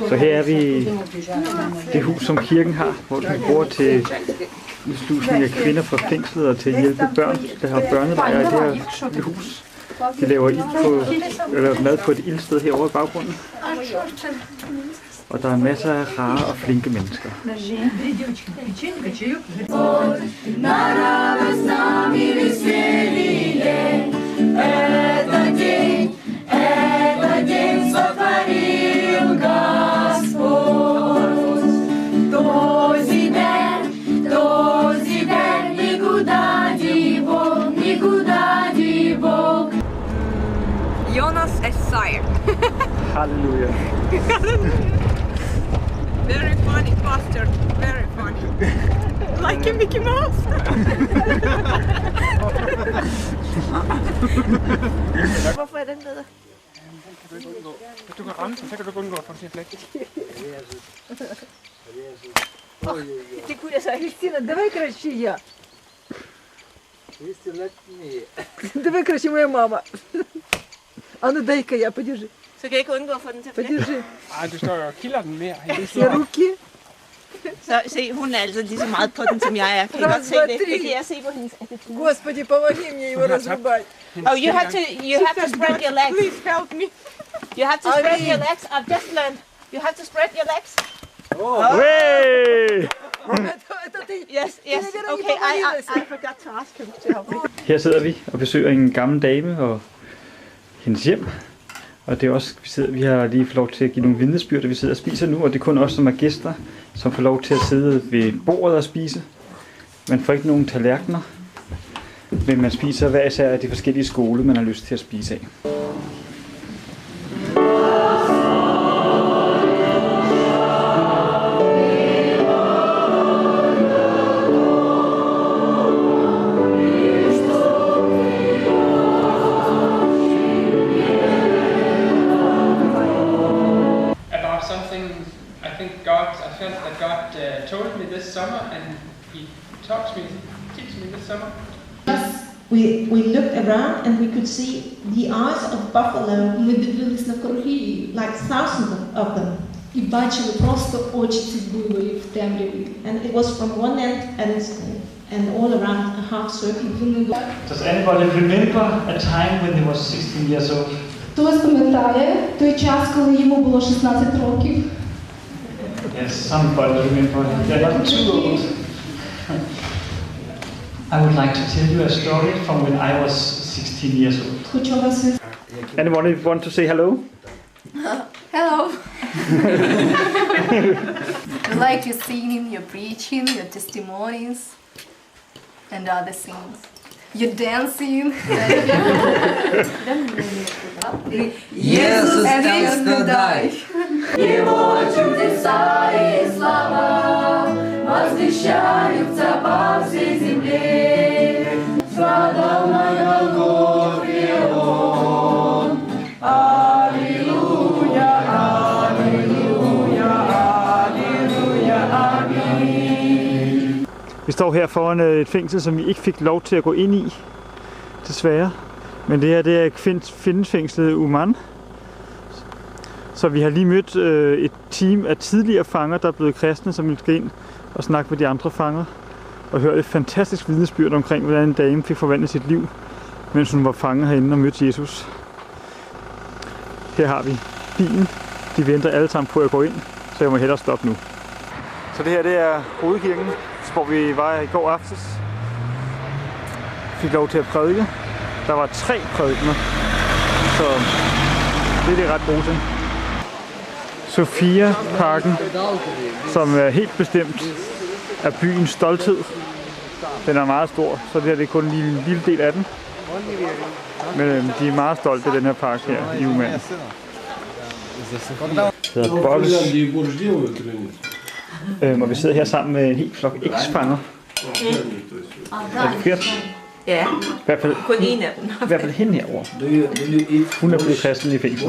Så her er vi i det hus, som kirken har, hvor de bruger til udslusning af kvinder fra fængslet og til at hjælpe børn, der har børnelejre i det her hus. De laver mad på et ildsted herovre i baggrunden. Og der er masser af rare og flinke mennesker. Jonas är sire. Halleluja. Very funny bastard. Very funny. Like a Mickey Mouse. Hvorfor er den nede? Hvis du kan ramme, så kan du undgå at få sin flæk. Ты куда sa Кристина, давай краще я. Давай краще моя мама. А ну дай-ка я, подержи. Så kan jeg ikke undgå at få den til flæk. Ej, du står og kilder den mere. Я руки. Så se, hun er altså lige så meget på den, som jeg er. Kan I godt se det? Det kan jeg se på hendes attitude. Господи, помоги мне его разрубать. Oh, you have to spread your legs. Please help me. You have to spread your legs. I've just learned. You have to spread your legs. Hey! Yes. Okay, I forgot to ask him to help me. Her sidder vi og besøger en gammel dame og hendes hjem. Og det er også, vi har lige fået lov til at give nogle vidnesbyrd, vi sidder og spiser nu, og det er kun os, som er gæster, som får lov til at sidde ved bordet og spise. Man får ikke nogen tallerkener, men man spiser hver især af de forskellige skole, man har lyst til at spise af. I felt that God told me this summer, and He teach me this summer. We looked around and we could see the eyes of buffalo. Ми дивились навкруги, like thousands of them. і бачили просто очі цих буйволів в темряві. And it was from one end and all around a half circle. Does anybody remember a time when he was 16 years old? Хтось пам'ятає той час, коли йому було 16 років? Yes, somebody remember. They're not too old. I would like to tell you a story from when I was 16 years old. Anyone want to say hello? Hello. We like your singing, your preaching, your testimonies, and other things. Your dancing. Иисус Господь, Его чудеса и слава возвещаются по всей земле. Страдал на Голгофе Он. Аллилуйя, аллилуйя, аллилуйя, аминь. Vi står her foran et fængsel, som vi ikke fik lov til at gå ind i, desværre. Men det her, det er kvindefængslet Uman. Så vi har lige mødt et team af tidligere fanger, der er blevet kristne, som vil gå ind og snakke med de andre fanger. Og høre et fantastisk vidnesbyrd omkring, hvordan en dame fik forvandlet sit liv, mens hun var fanget herinde og mødte Jesus. Her har vi bilen. De venter alle sammen på at gå ind, så jeg må hellere stoppe nu. Så det her, det er hovedkirken, hvor vi var i går aftes. Fik lov til at prædike. Der var 3 prædikener, så det er ret gode til. Sofia-parken, som er helt bestemt af byens stolthed. Den er meget stor, så det her det er kun en lille del af den. Men de er meget stolte af den her park her i Uman. Det hedder Bobs. Og vi sidder her sammen med en helt flok eks-fanger. Er det flere? Ja, kun en af dem. I hvert fald hende herovre. Hun er blevet kristen i fængsel.